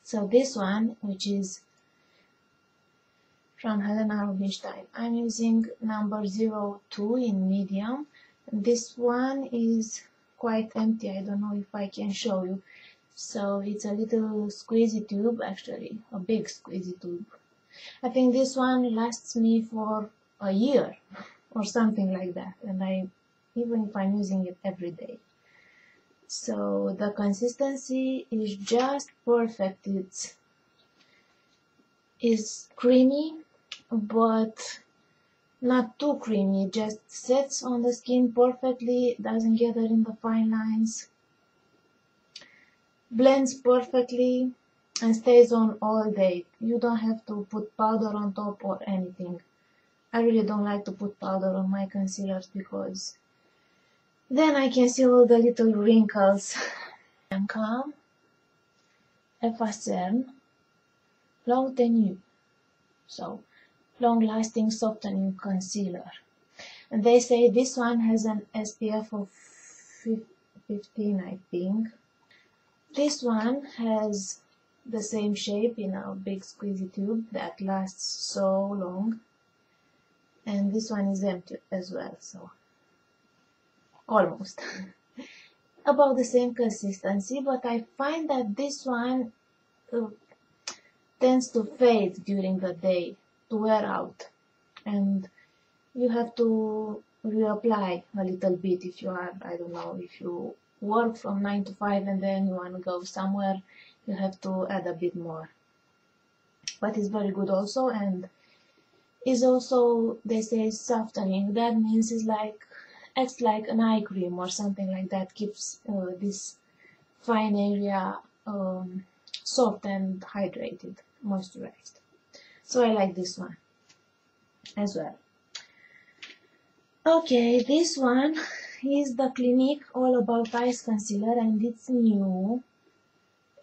So this one, which is from Helena Rubinstein, I'm using number 02 in medium. This one is quite empty. I don't know if I can show you. So it's a little squeezy tube, actually, a big squeezy tube. I think this one lasts me for a year or something like that, and even if I'm using it every day. So the consistency is just perfect. It's creamy, but not too creamy. It just sets on the skin perfectly, doesn't gather in the fine lines, blends perfectly, and stays on all day. You don't have to put powder on top or anything. I really don't like to put powder on my concealers because then I can see all the little wrinkles. Lacome Effacernes Long Tenue, so long-lasting softening concealer. And they say this one has an SPF of 15, I think. This one has the same shape in a big squeezy tube that lasts so long. And this one is empty as well, so almost about the same consistency, but I find that this one tends to fade during the day, to wear out, and you have to reapply a little bit if you are, I don't know, if you work from 9 to 5 and then you want to go somewhere, you have to add a bit more. But it's very good also, and is also, they say, softening. That means it's like, acts like an eye cream or something like that, keeps this fine area soft and hydrated, moisturized. So I like this one as well. Okay, this one is the Clinique All About Eyes Concealer, and it's new.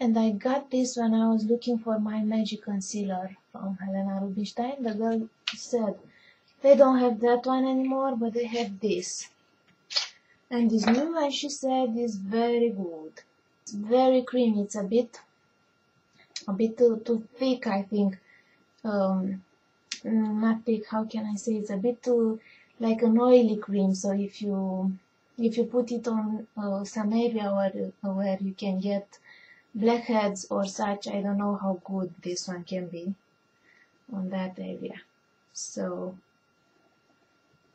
And I got this when I was looking for my magic concealer from Helena Rubinstein. The girl said they don't have that one anymore, but they have this. And it's new, and she said it's very good. It's very creamy. It's a bit too thick, I think. Not thick, how can I say? It's a bit too like an oily cream. So if you put it on some area where you can get blackheads or such, I don't know how good this one can be on that area. So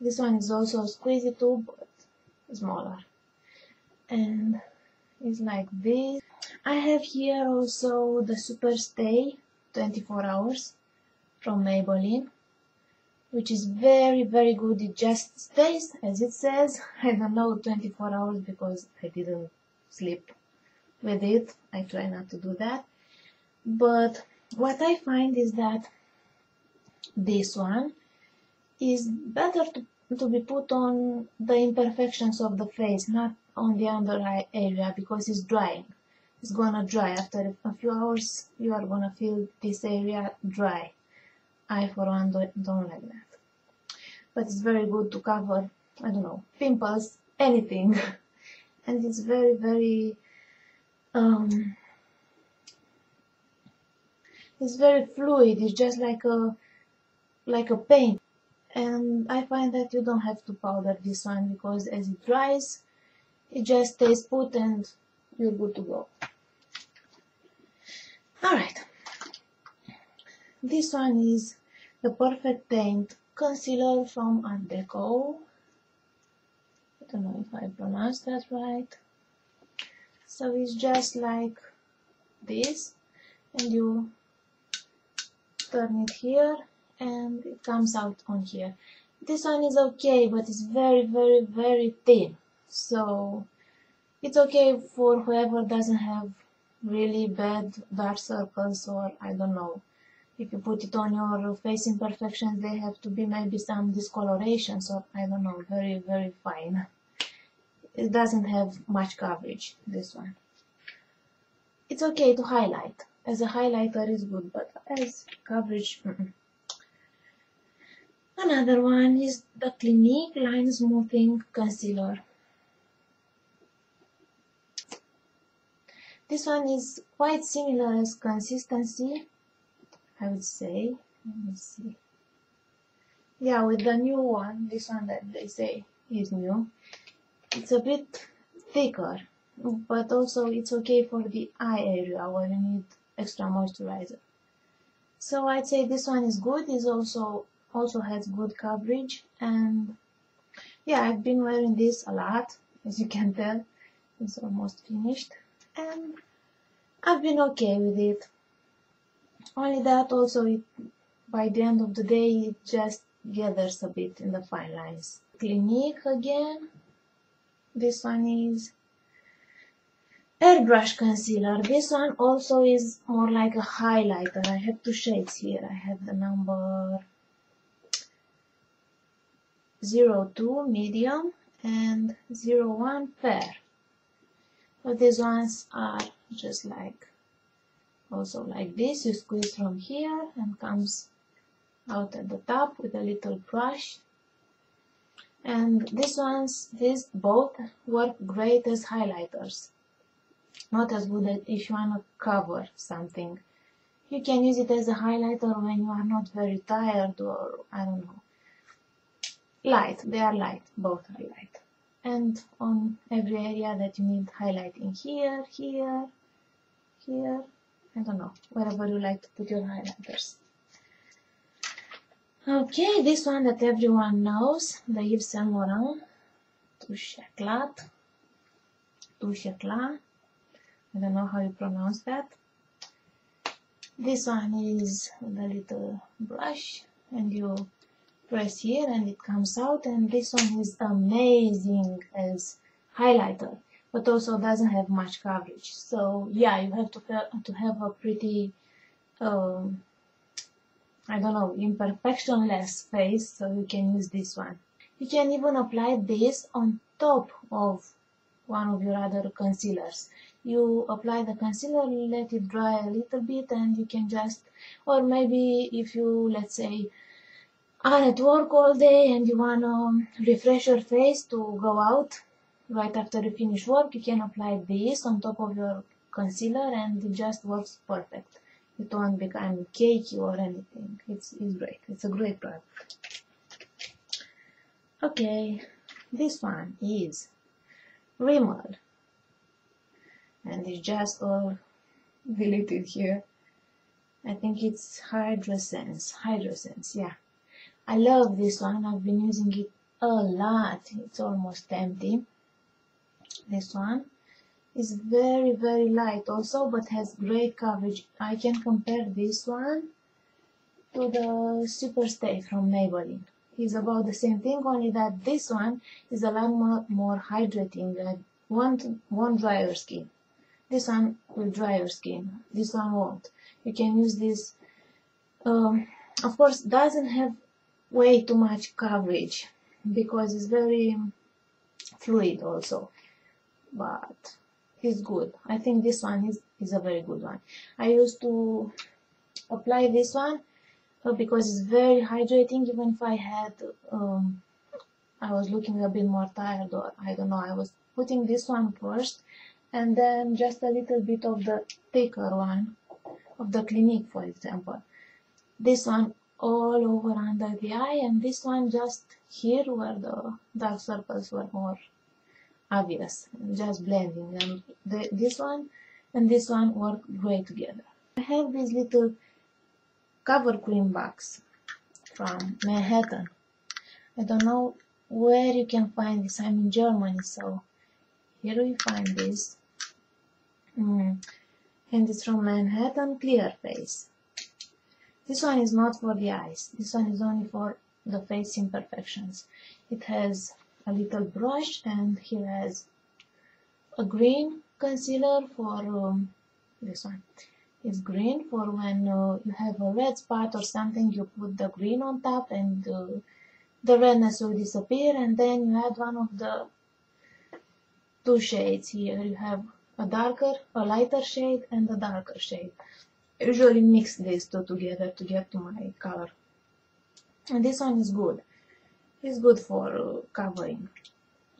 this one is also a squeezy tube, but smaller, and it's like this. I have here also the Super Stay 24 hours from Maybelline, which is very, very good. It just stays as it says. I don't know 24 hours because I didn't sleep with it. I try not to do that. But what I find is that this one is better to be put on the imperfections of the face, not on the under eye area, because it's drying. It's gonna dry. After a few hours, you are gonna feel this area dry. I, for one, don't like that. But it's very good to cover, I don't know, pimples, anything. And it's very, very, it's very fluid. It's just like a paint. And I find that you don't have to powder this one, because as it dries, it just stays put and you're good to go. Alright, this one is the Perfect Teint Concealer from Artdeco. I don't know if I pronounced that right. So it's just like this, and you turn it here and it comes out on here. This one is okay, but it's very, very, very thin. So it's okay for whoever doesn't have really bad dark circles, or I don't know, if you put it on your face imperfections, they have to be maybe some discolorations, or I don't know, very, very fine. It doesn't have much coverage, this one. It's okay to highlight. As a highlighter is good, but as coverage, Another one is the Clinique Line Smoothing Concealer. This one is quite similar as consistency, I would say. Let me see. Yeah, with the new one, this one that they say is new, it's a bit thicker, but also it's okay for the eye area where you need extra moisturizer. So I'd say this one is good. It also has good coverage, and yeah, I've been wearing this a lot, as you can tell. It's almost finished, and I've been okay with it. Only that also, by the end of the day, it just gathers a bit in the fine lines. Clinique again. This one is Airbrush concealer. This one also is more like a highlighter. I have two shades here. I have the number 02 medium and 01 fair. But these ones are just like, also like this. You squeeze from here and comes out at the top with a little brush. And these both work great as highlighters. Not as good as if you want to cover something. You can use it as a highlighter when you are not very tired, or I don't know. Light, they are light, both are light. And on every area that you need highlighting, here, here, here, I don't know, wherever you like to put your highlighters. Okay, this one that everyone knows, the Yves Saint Laurent Touche Eclat. Touche Eclat. I don't know how you pronounce that. This one is the little brush, and you press here and it comes out, and this one is amazing as highlighter, but also doesn't have much coverage. So yeah, you have to have a pretty I don't know, imperfectionless face, so you can use this one. You can even apply this on top of one of your other concealers. You apply the concealer, let it dry a little bit, and you can just, or maybe if you, let's say, are at work all day and you want to refresh your face to go out right after you finish work, you can apply this on top of your concealer and it just works perfect. It won't become cakey or anything. It's great. It's a great product. Okay, this one is Rimmel, and it's just all deleted here. I think it's Hydrasense, yeah. I love this one. I've been using it a lot. It's almost empty. This one is very, very light also, but has great coverage. I can compare this one to the Super Stay from Maybelline. It's about the same thing, only that this one is a lot more hydrating. Won't dry your skin. This one will dry your skin. This one won't. You can use this. Of course, doesn't have way too much coverage because it's very fluid also, but it's good. I think this one is a very good one. I used to apply this one because it's very hydrating. Even if I had I was looking a bit more tired, or I don't know, I was putting this one first and then just a little bit of the thicker one of the Clinique, for example. This one all over under the eye, and this one just here where the dark circles were more obvious, just blending. And this one and this one work great together. I have this little cover cream box from Manhattan. I don't know where you can find this. I'm in Germany, so here we find this. And it's from Manhattan Clearface. This one is not for the eyes. This one is only for the face imperfections. It has a little brush, and here has a green concealer for this one. It's green for when you have a red spot or something, you put the green on top and the redness will disappear, and then you add one of the two shades here. You have a lighter shade and a darker shade. I usually mix these two together to get to my color. And this one is good. It's good for covering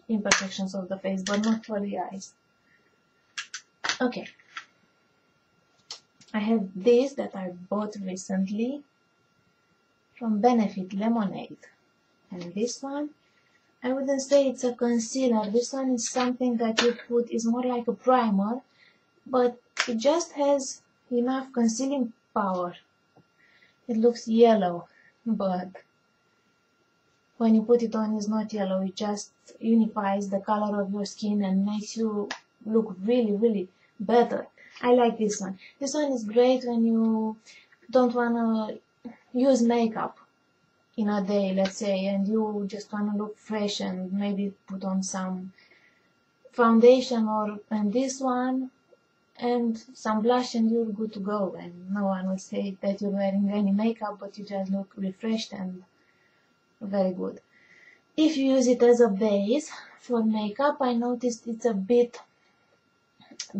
imperfections of the face, but not for the eyes. Okay, I have this that I bought recently from Benefit Lemonade. And this one, I wouldn't say it's a concealer. This one is something that you put, is more like a primer, but it just has enough concealing power. It looks yellow, but when you put it on, it's not yellow. It just unifies the color of your skin and makes you look really, really better. I like this one. This one is great when you don't want to use makeup in a day, let's say, and you just want to look fresh and maybe put on some foundation and this one and some blush and you're good to go, and no one will say that you're wearing any makeup, but you just look refreshed and very good. If you use it as a base for makeup, I noticed it's a bit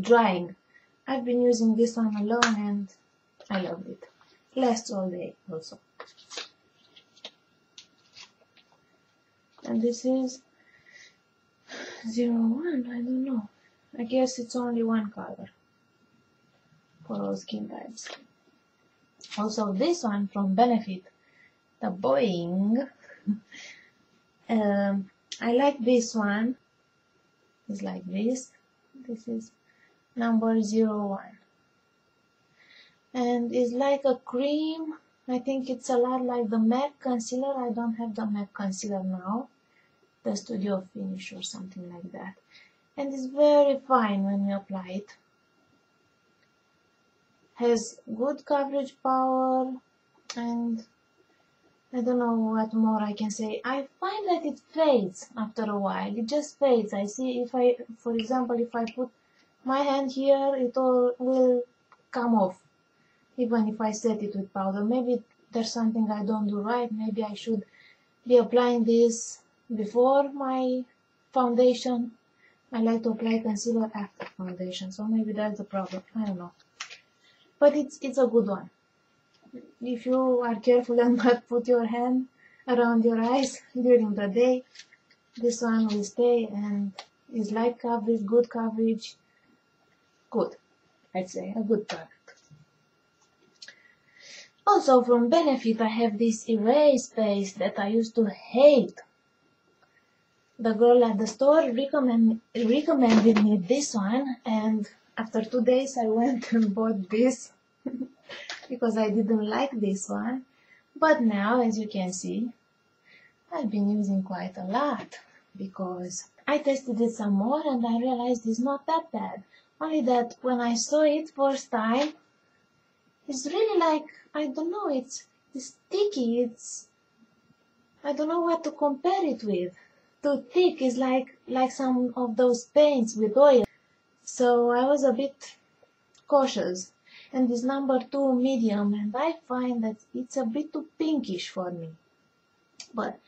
drying. I've been using this one alone and I loved it. Lasts all day also. And this is 01, I don't know. I guess it's only one color for all skin types. Also this one from Benefit, the Boi-ing. I like this one. It's like this. This is number 01. And it's like a cream. I think it's a lot like the MAC concealer. I don't have the MAC concealer now. The Studio Finish or something like that. And it's very fine when you apply it. Has good coverage power, and I don't know what more I can say. I find that it fades after a while. It just fades. I see if I, for example, if I put my hand here, it all will come off, even if I set it with powder. Maybe there's something I don't do right. Maybe I should be applying this before my foundation. I like to apply concealer after foundation, so maybe that's the problem. I don't know. But it's a good one. If you are careful and not put your hand around your eyes during the day, this one will stay and is light coverage, good coverage, good. I'd say a good product. Also from Benefit, I have this erase paste that I used to hate. The girl at the store recommended me this one, and after 2 days I went and bought this because I didn't like this one. But now, as you can see, I've been using quite a lot because I tested it some more and I realized it's not that bad. Only that when I saw it first time, it's really like, I don't know, it's sticky, I don't know what to compare it with. Too thick is like some of those paints with oil. So I was a bit cautious. And this number 2 medium, and I find that it's a bit too pinkish for me. But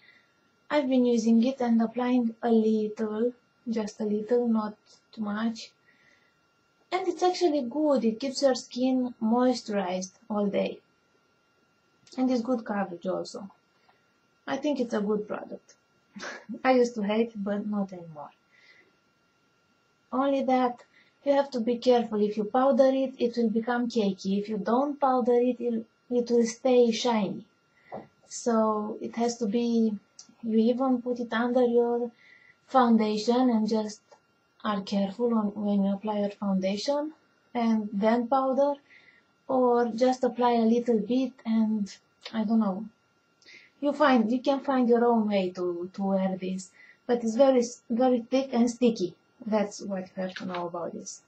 I've been using it and applying a little, just a little, not too much. And it's actually good. It keeps your skin moisturized all day. And it's good coverage also. I think it's a good product. I used to hate it, but not anymore. Only that you have to be careful. If you powder it, it will become cakey. If you don't powder it, it will stay shiny. So it has to be, you even put it under your foundation and just are careful when you apply your foundation and then powder, or just apply a little bit and I don't know. You can find your own way to wear this, but it's very, very thick and sticky. That's what you have to know about this.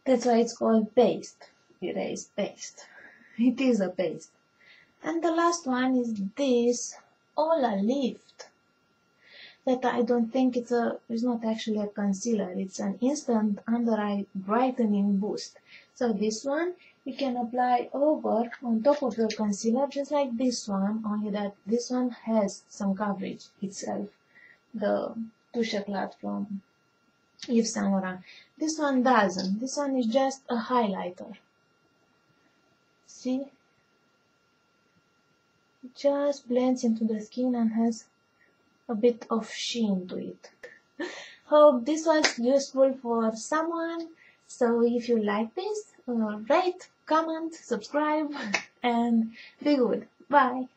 That's why it's called paste, erase paste. It is a paste. And the last one is this Ola Lift. That I don't think it's not actually a concealer. It's an instant under eye brightening boost. So this one you can apply over on top of your concealer, just like this one, only that this one has some coverage itself. The Touche Eclat from Yves Saint Laurent. This one doesn't. This one is just a highlighter. See? It just blends into the skin and has a bit of sheen to it. Hope this was useful for someone. So if you like this, rate, comment, subscribe, and be good. Bye.